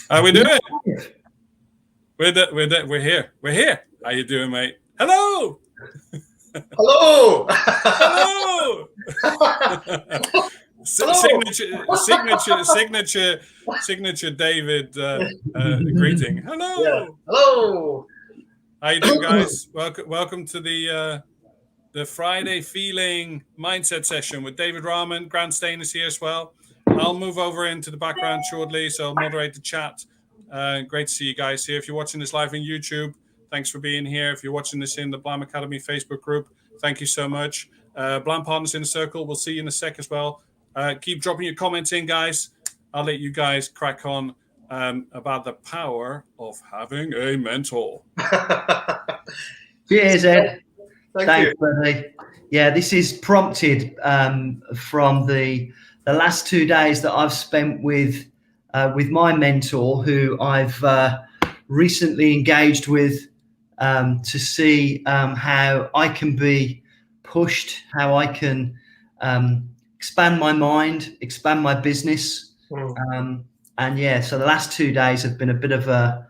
How we doing? We're here. We're here. How you doing, mate? Hello. Hello. Hello. Signature David greeting. Hello. Yeah. Hello. How you doing, guys? Welcome to the Friday feeling mindset session with David Rahman. Grant Stain is here as well. I'll move over into the background shortly, so I'll moderate the chat. Great to see you guys here. If you're watching this live on YouTube, thanks for being here. If you're watching this in the Blam Academy Facebook group, thank you so much. Blam Partners in a Circle, we'll see you in a sec as well. Keep dropping your comments in, guys. I'll let you guys crack on about the power of having a mentor. Cheers, Ed. Thank you, buddy. Yeah, this is prompted from the last 2 days that I've spent with my mentor, who I've recently engaged with to see how I can be pushed, how I can expand my mind, expand my business. And yeah, so the last 2 days have been a bit of a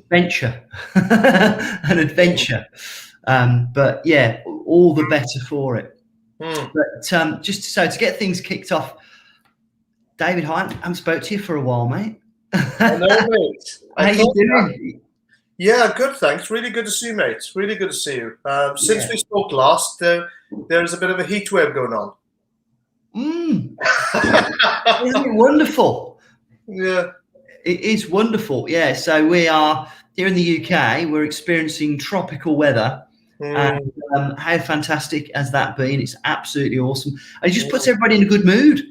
venture, an adventure. But yeah, all the better for it. But just so to get things kicked off, David, I haven't spoke to you for a while, mate. I know, mate. How you doing? Yeah, good, thanks. Really good to see you, mate. Really good to see you. Since we spoke last, there's a bit of a heat wave going on. Isn't it wonderful? Yeah. It is wonderful, yeah. So we are here in the UK, we're experiencing tropical weather. And how fantastic has that been? It's absolutely awesome. And it just puts everybody in a good mood.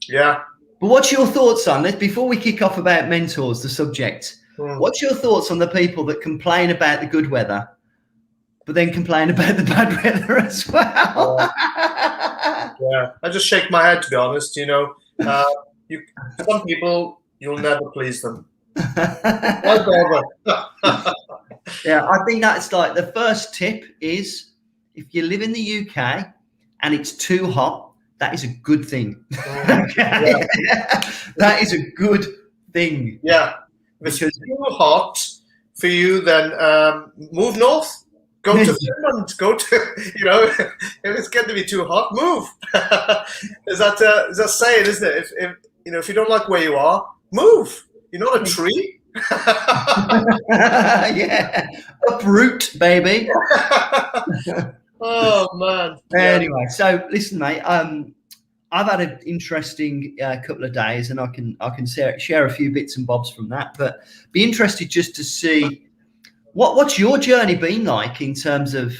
Yeah. But what's your thoughts on this? Before we kick off about mentors, the subject, what's your thoughts on the people that complain about the good weather, but then complain about the bad weather as well? Yeah. I just shake my head, to be honest. You know, some people, you'll never please them. Yeah, I think that's like the first tip is if you live in the UK and it's too hot, that is a good thing. Okay? Yeah. That is a good thing. Yeah. If it's too hot for you, then move north. Go to Finland. Go to, if it's getting to be too hot, move. Is that saying, isn't it? If you don't like where you are, move. You're not a tree. Yeah, uproot, baby. Oh man. Anyway, so listen, mate. I've had an interesting couple of days, and I can share a few bits and bobs from that. But be interested just to see what's your journey been like in terms of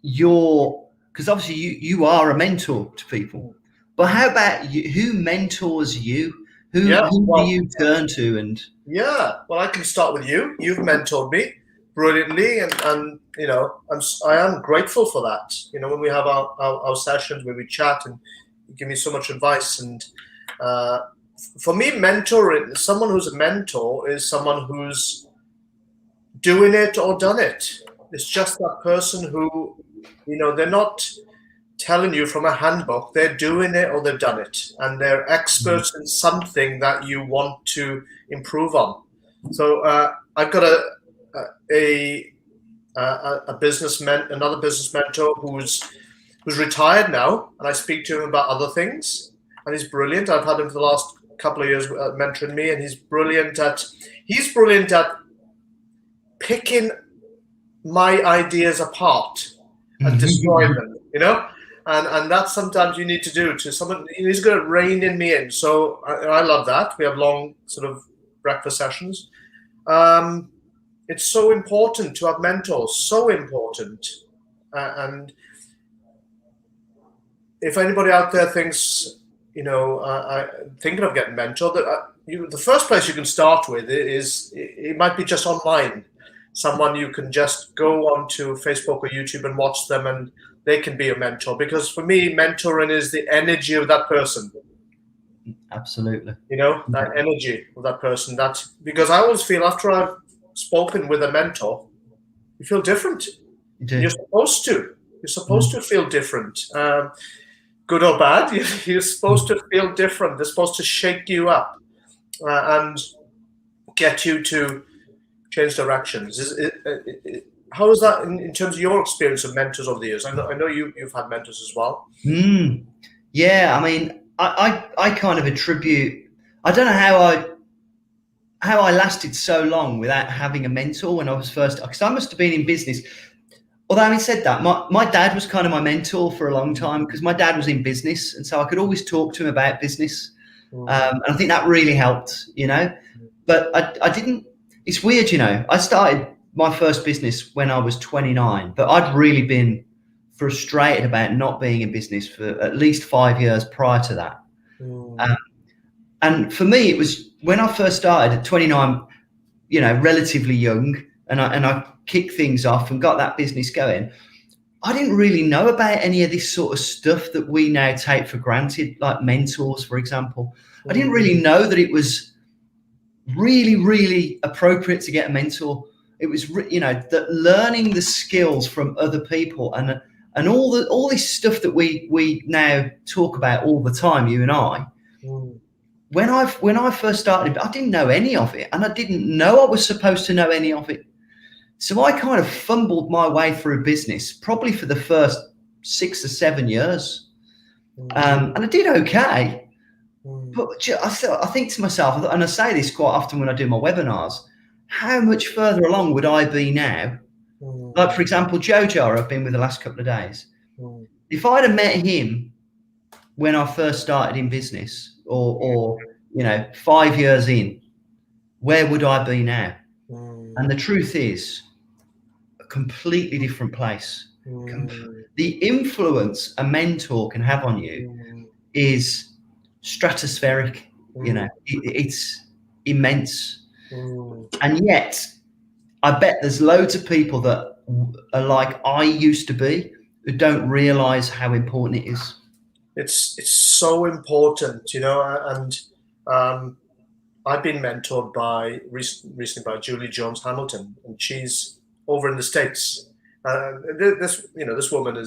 because obviously you are a mentor to people. But how about you? Who mentors you? Who do you turn to? And well, I can start with you. You've mentored me brilliantly, and I am grateful for that. When we have our sessions where we chat and you give me so much advice, and for me, mentoring, someone who's a mentor is someone who's doing it or done it. It's just that person who, they're not telling you from a handbook, they're doing it or they've done it, and they're experts in something that you want to improve on. So I've got another business mentor who's retired now, and I speak to him about other things, and he's brilliant. I've had him for the last couple of years mentoring me, and he's brilliant at picking my ideas apart and destroying them, and that's sometimes you need to do to someone. He's going to rein in me in. So I love that. We have long sort of breakfast sessions. It's so important to have mentors, so important. And if anybody out there thinks, thinking of getting mentored, the first place you can start with is, it might be just online. Someone you can just go onto Facebook or YouTube and watch them, and they can be a mentor. Because for me, mentoring is the energy of that person. Absolutely. That energy of that person. Because I always feel after I've spoken with a mentor, you feel different. You do. You're supposed to. You're supposed to feel different. good or bad. You're supposed to feel different. They're supposed to shake you up and get you to change directions. How is that in terms of your experience of mentors over the years? I know you've had mentors as well. Yeah, I mean, I kind of attribute, I don't know how I lasted so long without having a mentor when I was first, because I must have been in business. Although having said that, my dad was kind of my mentor for a long time, because my dad was in business, and so I could always talk to him about business. And I think that really helped, you know. But I didn't, it's weird, you know, I started my first business when I was 29, but I'd really been frustrated about not being in business for at least 5 years prior to that. And for me, it was when I first started at 29, you know, relatively young, and I kicked things off and got that business going. I didn't really know about any of this sort of stuff that we now take for granted, like mentors, for example. I didn't really know that it was really, really appropriate to get a mentor. It was, you know, that learning the skills from other people and all this stuff that we now talk about all the time, you and I. When I first started, I didn't know any of it, and I didn't know I was supposed to know any of it. So I kind of fumbled my way through business, probably for the first 6 or 7 years, and I did okay. But I think to myself, and I say this quite often when I do my webinars, how much further along would I be now? Like, for example, Jojo, I've been with the last couple of days. If I'd have met him when I first started in business, or you know, 5 years in, where would I be now? And the truth is, a completely different place. The influence a mentor can have on you is stratospheric. You know, it's immense. And yet, I bet there's loads of people that are like I used to be, who don't realize how important it is. It's so important, you know, and I've been mentored recently by Julie Jones Hamilton, and she's over in the States. This woman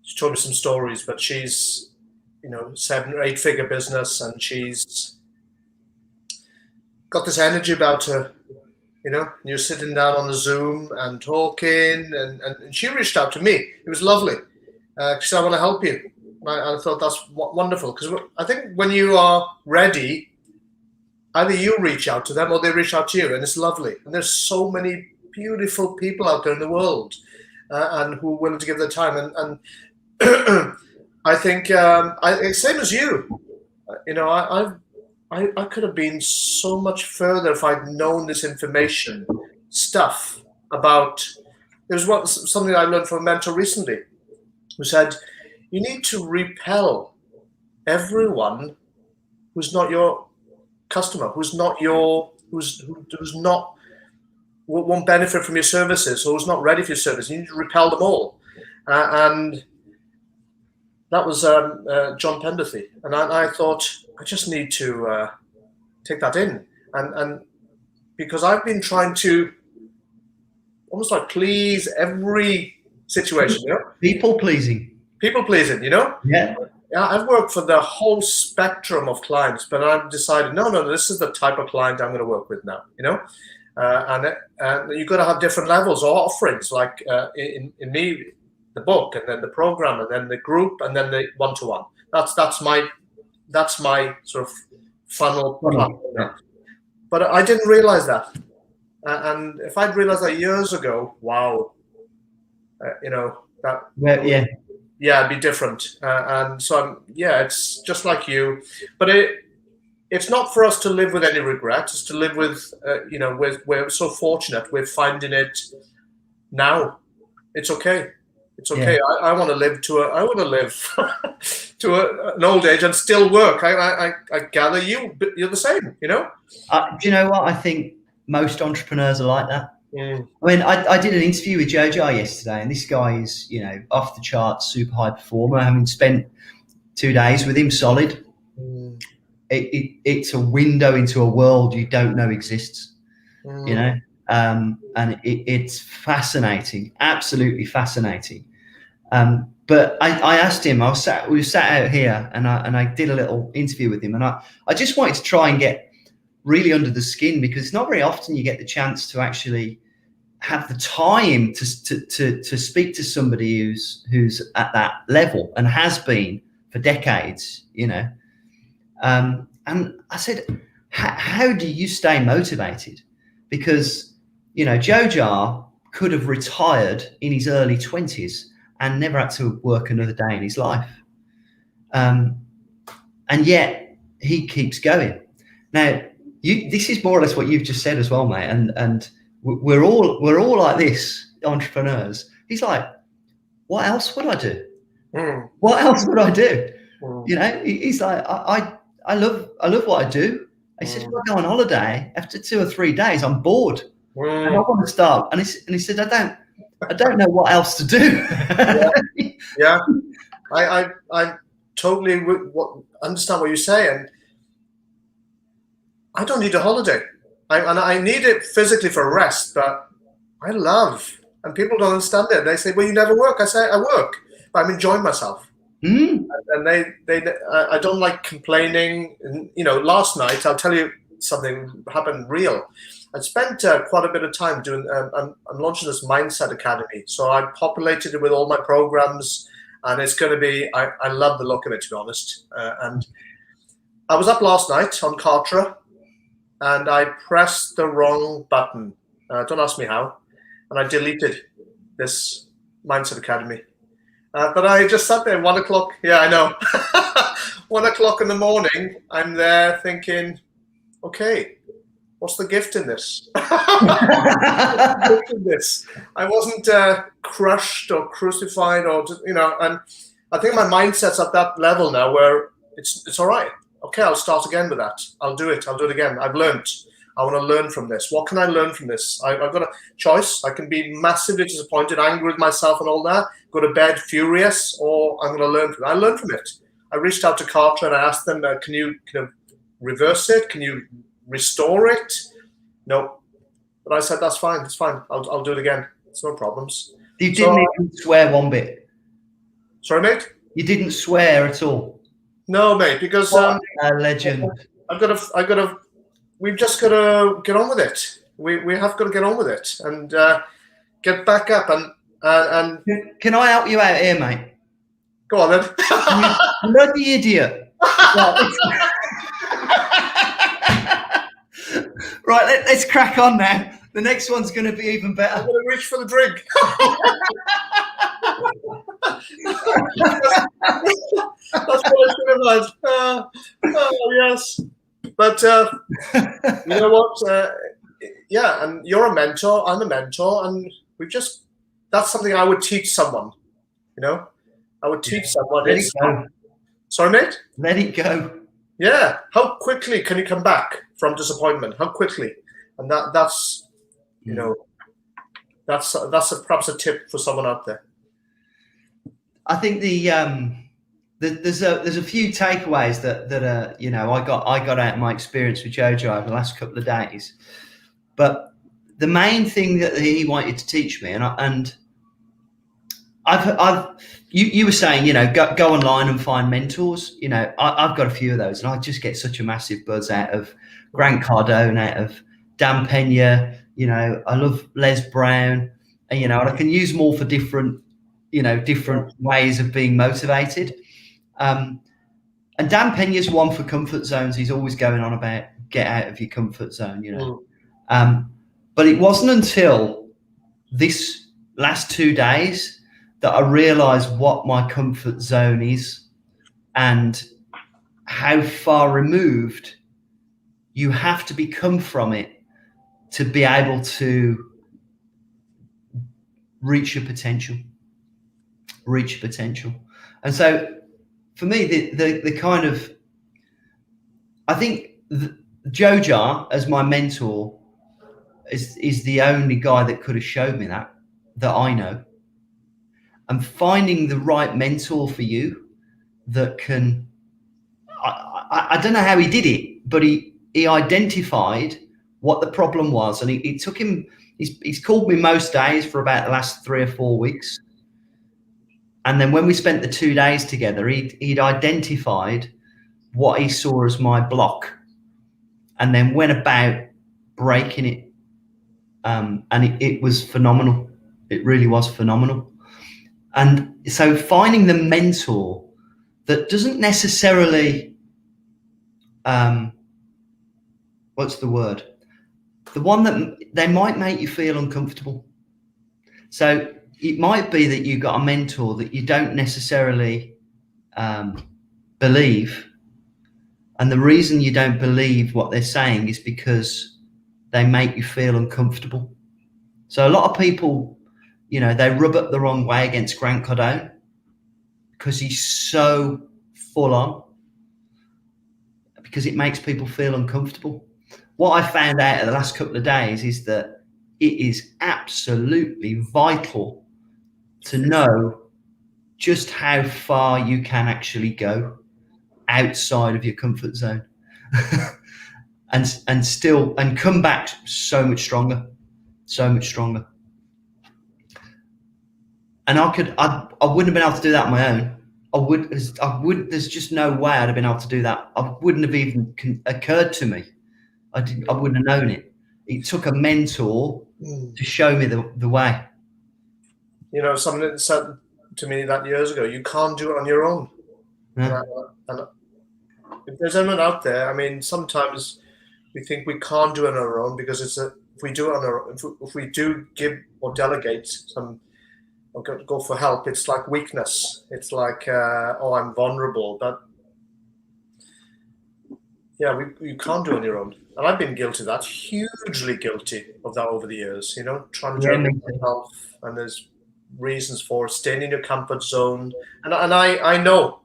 she told me some stories, but she's, you know, 7 or 8 figure business, and she's got this energy about her. You know, you're sitting down on the Zoom and talking, and she reached out to me. It was lovely. She said, I want to help you. I thought that's wonderful, because I think when you are ready, either you reach out to them or they reach out to you, and it's lovely. And there's so many beautiful people out there in the world, and who are willing to give their time. And I think same as you. You know, I could have been so much further if I'd known this stuff about. There was something I learned from a mentor recently, who said, you need to repel everyone who's not your customer, who's not won't benefit from your services, or who's not ready for your service. You need to repel them all. And that was John Penderthy. And I thought, I just need to take that in. And because I've been trying to almost like please every situation, you know? People pleasing, you know? Yeah. I've worked for the whole spectrum of clients, but I've decided, no, this is the type of client I'm going to work with now, you know? And you've got to have different levels or offerings, like in me, the book, and then the program, and then the group, and then the one-to-one. That's my sort of funnel. Yeah. But I didn't realize that. And if I'd realized that years ago, wow, you know, that. Yeah. Yeah, it'd be different. And so, it's just like you. But it's not for us to live with any regret. It's to live with, you know, we're so fortunate. We're finding it now. It's okay. It's okay. Yeah. I want to live to an old age and still work. I gather you're the same, you know? Do you know what? I think most entrepreneurs are like that. Mm. I mean, I did an interview with Jojo yesterday, and this guy is, you know, off the charts, super high performer, having spent 2 days with him solid. Mm. It's a window into a world you don't know exists, you know, and it's fascinating, absolutely fascinating. But but I asked him. We were sat out here, and I did a little interview with him, and I just wanted to try and get really under the skin, because it's not very often you get the chance to actually have the time to speak to somebody who's at that level and has been for decades, you know. And I said, how do you stay motivated? Because, you know, Jojar could have retired in his early 20s and never had to work another day in his life. And yet he keeps going. Now, this is more or less what you've just said as well, mate. And we're all like this, entrepreneurs. He's like, what else would I do? What else would I do? You know, he's like, I love what I do. He said, if I go on holiday, after 2 or 3 days, I'm bored. And I want to start. And he said, I don't know what else to do. Yeah. I totally understand what you say. And I don't need a holiday. I need it physically for rest, but I love, and people don't understand it. They say, well, you never work. I say, I work, but I'm enjoying myself. And I don't like complaining. And, you know, last night, I'll tell you something happened real. I spent quite a bit of time doing, I'm launching this Mindset Academy. So I populated it with all my programs, and it's going to be, I love the look of it, to be honest. And I was up last night on Kartra, and I pressed the wrong button. Don't ask me how. And I deleted this Mindset Academy. But I just sat there, 1 o'clock. Yeah, I know. 1 o'clock in the morning, I'm there thinking, okay, what's the gift in this? What's the gift in this? I wasn't crushed or crucified, or just, you know. And I think my mindset's at that level now where it's all right. Okay, I'll start again with that. I'll do it again. I've learned. I want to learn from this. What can I learn from this? I've got a choice. I can be massively disappointed, angry with myself and all that, go to bed furious, or I'm going to learn from it. I learned from it. I reached out to Kartra and I asked them, can you reverse it? Can you restore it? No. But I said, that's fine. It's fine. I'll do it again. It's no problems. You didn't even swear one bit. Sorry, mate? You didn't swear at all. No, mate, because a legend. We've just got to get on with it. We have got to get on with it and get back up and. Can I help you out here, mate? Go on then. You bloody idiot. Right, let's crack on now. The next one's going to be even better. I'm going to reach for the drink. That's what I should have had. Oh, yes. But you know what? Yeah, and you're a mentor. I'm a mentor. And that's something I would teach someone. You know? I would teach someone. Let it go. Sorry, mate? Let it go. Yeah. How quickly can you come back from disappointment? How quickly? And that's, you know, that's perhaps a tip for someone out there. I think there's a few takeaways that you know, I got out of my experience with Jojo over the last couple of days. But the main thing that he wanted to teach me, and you were saying, you know, go online and find mentors. You know, I've got a few of those, and I just get such a massive buzz out of Grant Cardone, out of Dan Pena. You know, I love Les Brown, and you know, and I can use them all for different ways of being motivated. And Dan Pena's one for comfort zones. He's always going on about get out of your comfort zone, you know. But it wasn't until this last 2 days that I realized what my comfort zone is and how far removed you have to become from it to be able to reach your potential. And so for me, the kind of, I think Jojar as my mentor is the only guy that could have showed me that I know. And finding the right mentor for you that can, I don't know how he did it, but he identified what the problem was. And it took him, he's called me most days for about the last 3 or 4 weeks. And then when we spent the 2 days together, he'd identified what he saw as my block, and then went about breaking it. And it was phenomenal. It really was phenomenal. And so finding the mentor that doesn't necessarily, what's the word? The one that they might make you feel uncomfortable. So it might be that you got a mentor that you don't necessarily believe. And the reason you don't believe what they're saying is because they make you feel uncomfortable. So a lot of people, they rub up the wrong way against Grant Cardone because he's so full on, because it makes people feel uncomfortable. What I found out in the last couple of days is that it is absolutely vital to know just how far you can actually go outside of your comfort zone and come back so much stronger. And I wouldn't have been able to do that on my own. There's just no way I'd have been able to do that. I wouldn't have even occurred to me. I wouldn't have known it. It took a mentor to show me the way. Someone said to me that years ago, you can't do it on your own. Yeah. And if there's anyone out there, I mean, sometimes we think we can't do it on our own because if we do it on our own, if we do give or delegate some or go for help, it's like weakness. It's like, I'm vulnerable. But yeah, you can't do it on your own. And I've been guilty of that, hugely guilty of that over the years, trying to do it myself. And there's reasons for staying in your comfort zone. And I know,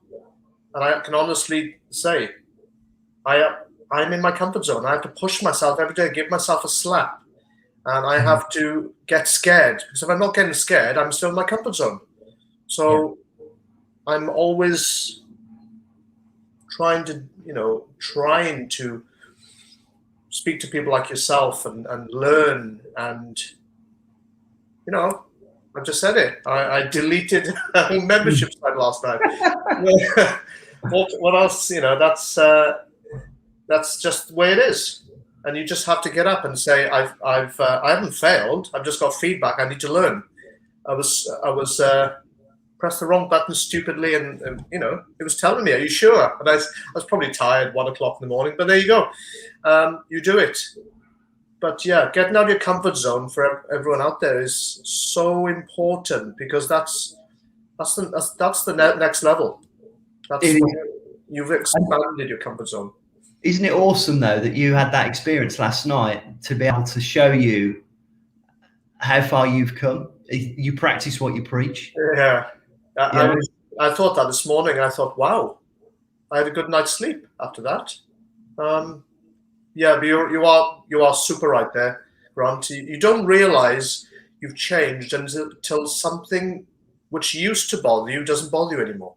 and I can honestly say, I'm in my comfort zone. I have to push myself every day, give myself a slap. And I have to get scared, because if I'm not getting scared, I'm still in my comfort zone. So I'm always trying to speak to people like yourself and learn. And, I just said it. I deleted a membership site last night. What else? That's just the way it is. And you just have to get up and say, I haven't failed. I've just got feedback. I need to learn. I was pressed the wrong button stupidly, and it was telling me, "Are you sure?" And I was probably tired, 1 o'clock in the morning. But there you go. You do it. But yeah, getting out of your comfort zone for everyone out there is so important, because that's the next level. That's when you've expanded your comfort zone. Isn't it awesome though that you had that experience last night to be able to show you how far you've come? You practice what you preach. Yeah. I thought that this morning. I thought, wow, I had a good night's sleep after that. Yeah, but you are super right there, Grant. You don't realize you've changed until something which used to bother you doesn't bother you anymore.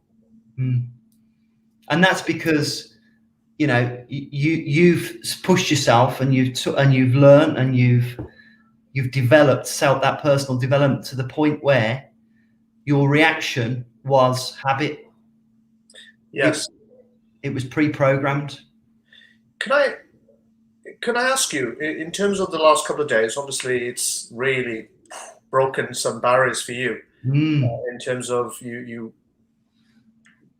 And that's because you've pushed yourself, and you've learned, and you've developed that personal development to the point where your reaction was habit. Yes, it was pre-programmed. Can I ask you, in terms of the last couple of days, obviously it's really broken some barriers for you, in terms of you've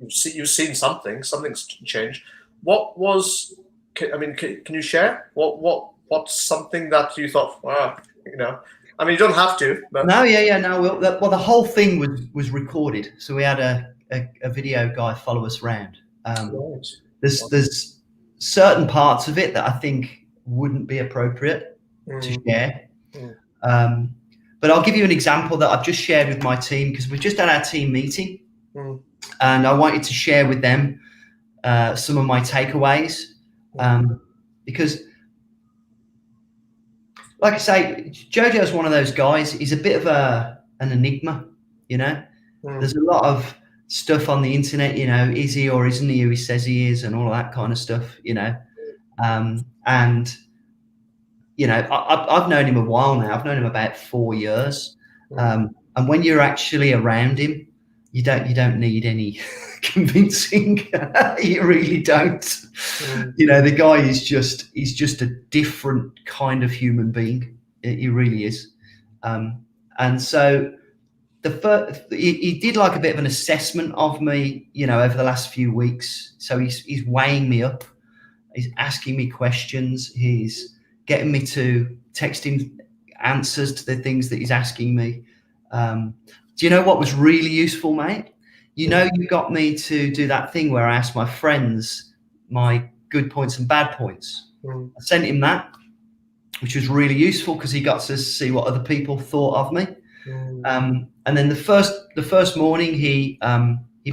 seen something's changed. What was? Can you share what's something that you thought? Wow, I mean, you don't have to. But no, no. Well, the whole thing was recorded, so we had a video guy follow us around. Right. There's certain parts of it that I think wouldn't be appropriate to share. But I'll give you an example that I've just shared with my team, because we've just had our team meeting, and I wanted to share with them some of my takeaways, because, like I say, Jojo's one of those guys. He's a bit of an enigma, There's a lot of stuff on the internet, is he or isn't he who he says he is, and all that kind of stuff, and I've known him a while now. I've known him about 4 years, and when you're actually around him, you don't need any convincing. You really don't. You know, the guy is he's just a different kind of human being. He really is. And so he did like a bit of an assessment of me, you know, over the last few weeks. So he's weighing me up. He's asking me questions. He's getting me to text him answers to the things that he's asking me. Do you know what was really useful, mate? You know, you got me to do that thing where I asked my friends my good points and bad points. I sent him that, which was really useful because he got to see what other people thought of me. And then the first morning, he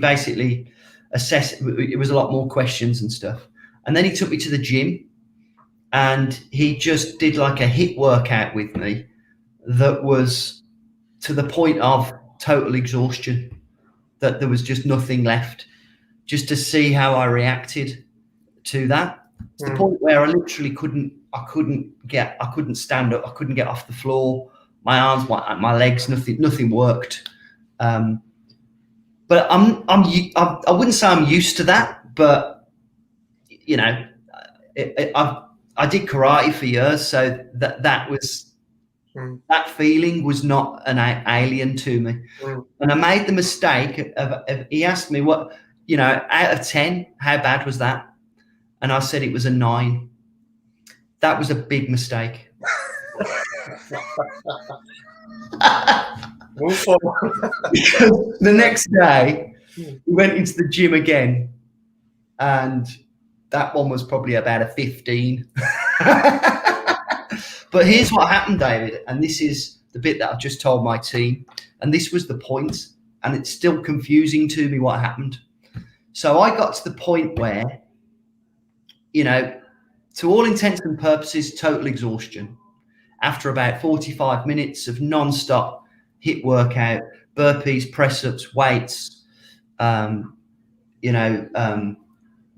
basically assessed. It was a lot more questions and stuff. And then he took me to the gym, and he just did like a HIIT workout with me that was to the point of total exhaustion, that there was just nothing left, just to see how I reacted to that. To the point where I literally couldn't stand up. I couldn't get off the floor. My arms, my legs, nothing worked. But I wouldn't say I'm used to that, but you know, I did karate for years, so that was that feeling was not an alien to me. And I made the mistake of he asked me what, you know, out of 10, how bad was that? And I said it was a 9. That was a big mistake. The next day, we went into the gym again, and that one was probably about a 15. But here's what happened, David, and this is the bit that I've just told my team, and this was the point, and it's still confusing to me what happened. So I got to the point where, you know, to all intents and purposes, total exhaustion. After about 45 minutes of non-stop HIIT workout, burpees, press-ups, weights,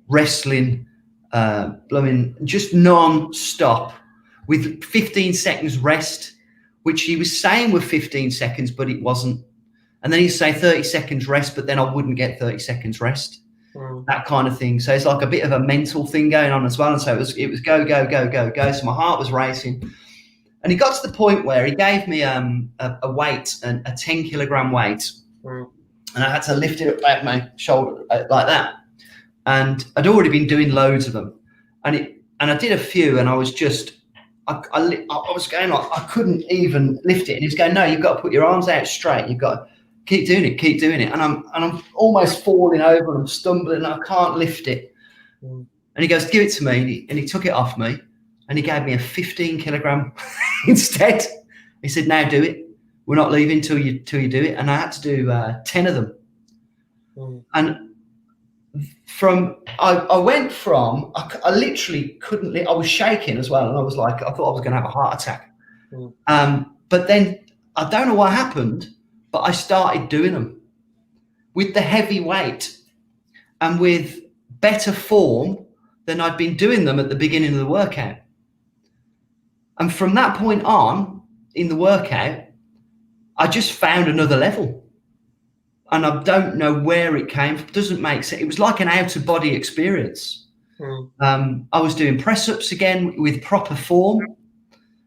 wrestling, just non-stop with 15 seconds rest, which he was saying were 15 seconds, but it wasn't. And then he'd say 30 seconds rest, but then I wouldn't get 30 seconds rest. That kind of thing. So it's like a bit of a mental thing going on as well. And so it was go, go, go, go, go. So my heart was racing. And he got to the point where he gave me a weight, a 10 kilogram weight. And I had to lift it up at my shoulder like that. And I'd already been doing loads of them. And I did a few, and I was just, I was going like, I couldn't even lift it. And he was going, no, you've got to put your arms out straight. You've got to keep doing it. And I'm almost falling over, and I'm stumbling, and I can't lift it. And he goes, give it to me. And he took it off me, and he gave me a 15 kilogram instead. He said, now do it. We're not leaving till you do it. And I had to do 10 of them. And I went from, I literally couldn't, I was shaking as well. And I was like, I thought I was going to have a heart attack. But then I don't know what happened, but I started doing them with the heavy weight and with better form than I'd been doing them at the beginning of the workout. And from that point on in the workout, I just found another level. And I don't know where it came from. It doesn't make sense. It was like an out-of-body experience. I was doing press-ups again with proper form.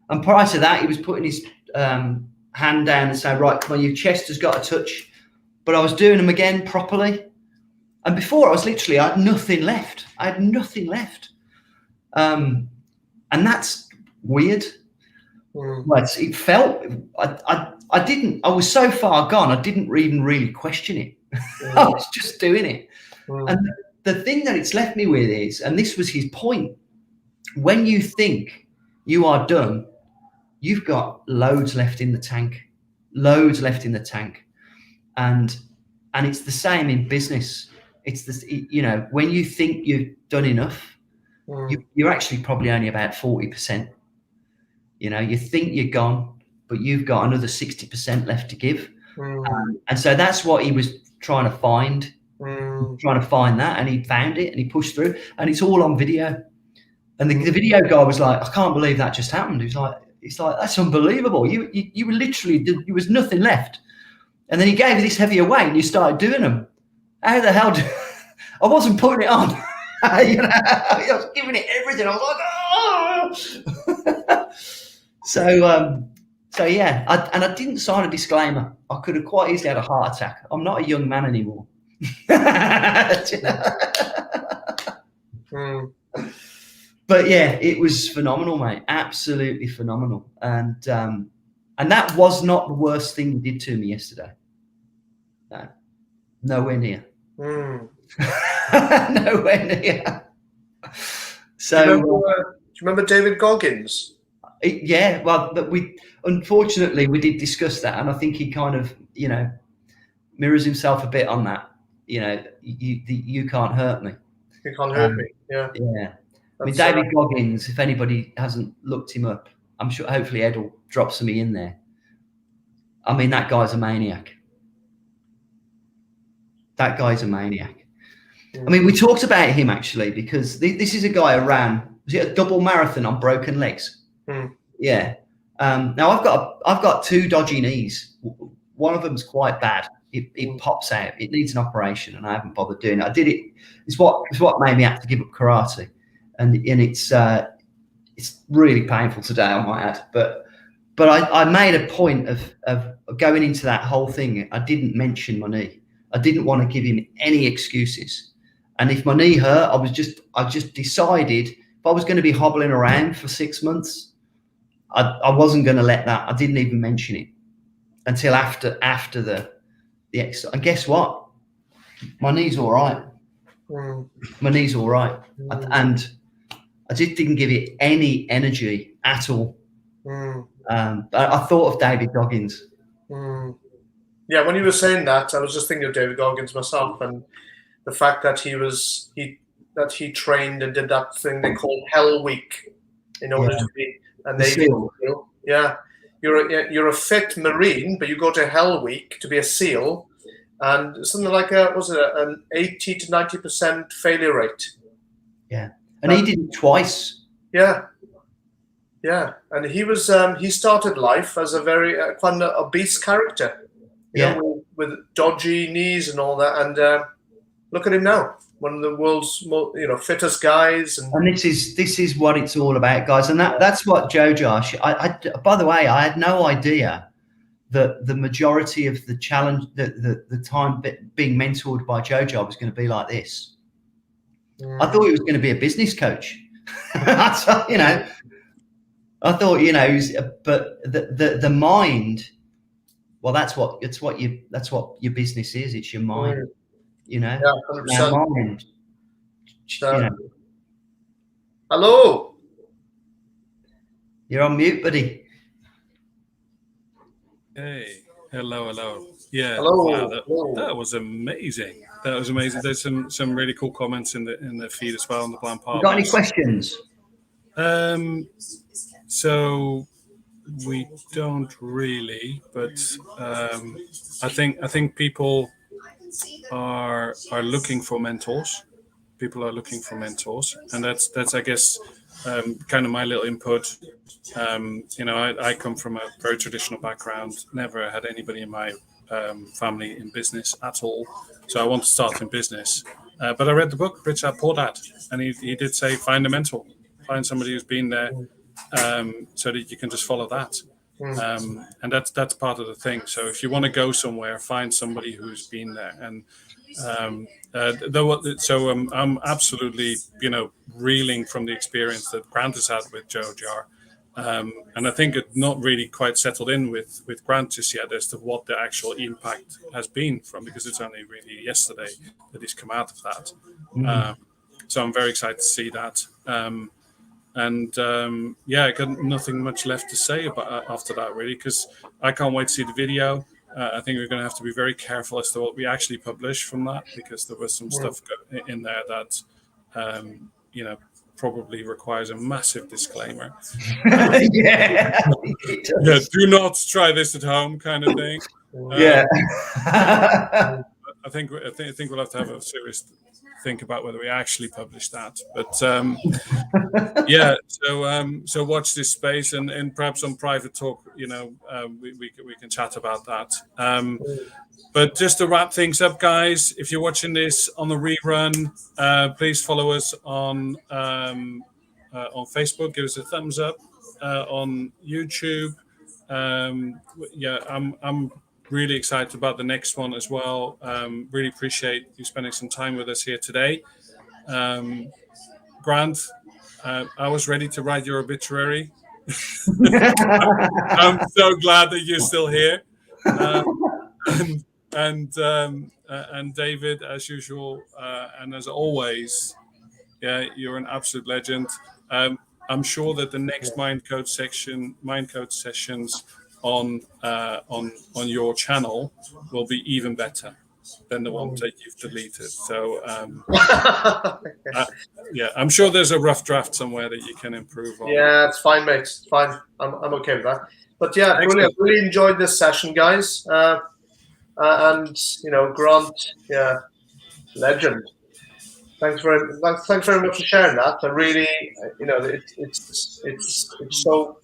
And prior to that, he was putting his hand down and saying, right, come on, your chest has got a touch. But I was doing them again properly. And before, I had nothing left. And that's weird. But it felt, I was so far gone, I didn't even really question it. I was just doing it. And the thing that it's left me with is, and this was his point, when you think you are done, you've got loads left in the tank. And it's the same in business. It's this, you know, when you think you've done enough, you're actually probably only about 40%. You know, you think you're gone, but you've got another 60% left to give. And so that's what he was trying to find, that, and he found it, and he pushed through, and it's all on video. And the video guy was like, I can't believe that just happened. He's like, that's unbelievable. You were literally, there was nothing left. And then he gave you this heavier weight and you started doing them. How the hell I wasn't putting it on. You know, I was giving it everything. I was like, oh. So yeah, I didn't sign a disclaimer. I could have quite easily had a heart attack. I'm not a young man anymore. But yeah, it was phenomenal, mate. Absolutely phenomenal. And that was not the worst thing you did to me yesterday. No, nowhere near. Nowhere near. So, do you remember David Goggins? Yeah, well, but unfortunately we did discuss that, and I think he kind of, you know, mirrors himself a bit on that. You know, you can't hurt me. You can't hurt me. Yeah. Yeah. I mean, David Goggins, if anybody hasn't looked him up, I'm sure hopefully Ed will drop something in there. I mean, that guy's a maniac. That guy's a maniac. I mean, we talked about him actually, because this is a guy who ran, was it a double marathon on broken legs? Yeah. Now I've got two dodgy knees. One of them's quite bad. It pops out. It needs an operation, and I haven't bothered doing it. I did it. It's what made me have to give up karate, and it's really painful today, I might add. But I made a point of going into that whole thing. I didn't mention my knee. I didn't want to give him any excuses. And if my knee hurt, I just decided if I was going to be hobbling around for 6 months, I wasn't going to let that. I didn't even mention it until after the exercise. And guess what? My knee's all right. My knee's all right. And I just didn't give it any energy at all. I thought of David Goggins. Yeah, when you were saying that, I was just thinking of David Goggins myself, and the fact that he trained and did that thing they call Hell Week in order to be a Navy SEAL. Yeah, you're a fit Marine, but you go to Hell Week to be a SEAL, and something like an 80 to 90% failure rate. Yeah, and he did it twice. Yeah, and he started life as a very quite an obese character, you know, with dodgy knees and all that, and look at him now. One of the world's most, fittest guys, and this is what it's all about, guys. And that's what Joe Josh. By the way, I had no idea that the majority of the challenge, the time being mentored by Jojo was going to be like this. I thought he was going to be a business coach. I thought, but the mind. Well, that's what your business is. It's your mind. Yeah, 100%. Hello. You're on mute, buddy. Hey, hello. Yeah, hello. Wow, that was amazing. That was amazing. There's some really cool comments in the feed as well on the Blam part. Got any questions? So we don't really, but I think people are looking for mentors. People are looking for mentors, and that's I guess kind of my little input. I come from a very traditional background. Never had anybody in my family in business at all, so I want to start in business. But I read the book, Rich Dad Poor Dad, and he did say find a mentor, find somebody who's been there, so that you can just follow that. And that's part of the thing. So if you want to go somewhere, find somebody who's been there. And I'm absolutely reeling from the experience that Grant has had with Joe Jar, and I think it's not really quite settled in with Grant just yet as to what the actual impact has been from, because it's only really yesterday that he's come out of that. So I'm very excited to see that. I got nothing much left to say about after that, really, because I can't wait to see the video. I think we're going to have to be very careful as to what we actually publish from that, because there was some stuff in there that, probably requires a massive disclaimer. Do not try this at home, kind of thing. I think we'll have to have a serious think about whether we actually publish that. But yeah, so watch this space, and perhaps on private talk, we can chat about that. But just to wrap things up, guys, if you're watching this on the rerun, please follow us on Facebook. Give us a thumbs up on YouTube. I'm really excited about the next one as well. Really appreciate you spending some time with us here today. Grant, I was ready to write your obituary. I'm so glad that you're still here. And David, as usual, and as always, you're an absolute legend. I'm sure that the next Mind Code sessions on your channel will be even better than the ones that you've deleted. So I'm sure there's a rough draft somewhere that you can improve on. Yeah, it's fine, mate. It's fine. I'm okay with that. But yeah, brilliant. Really enjoyed this session, guys. And Grant, legend. Thanks very much for sharing that. I really, it's so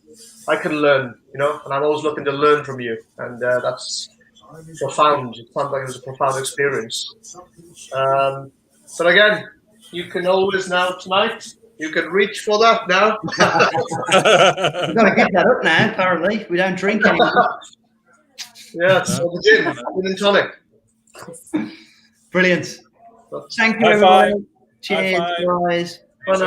I can learn, and I'm always looking to learn from you, and that's profound. It sounds like it was a profound experience. But again, you can always now tonight. You can reach for that now. We've got to give that up now. Apparently, we don't drink anymore. Yes, the gin and tonic. Brilliant. Thank you, High everyone. five. Cheers, guys. Bye now.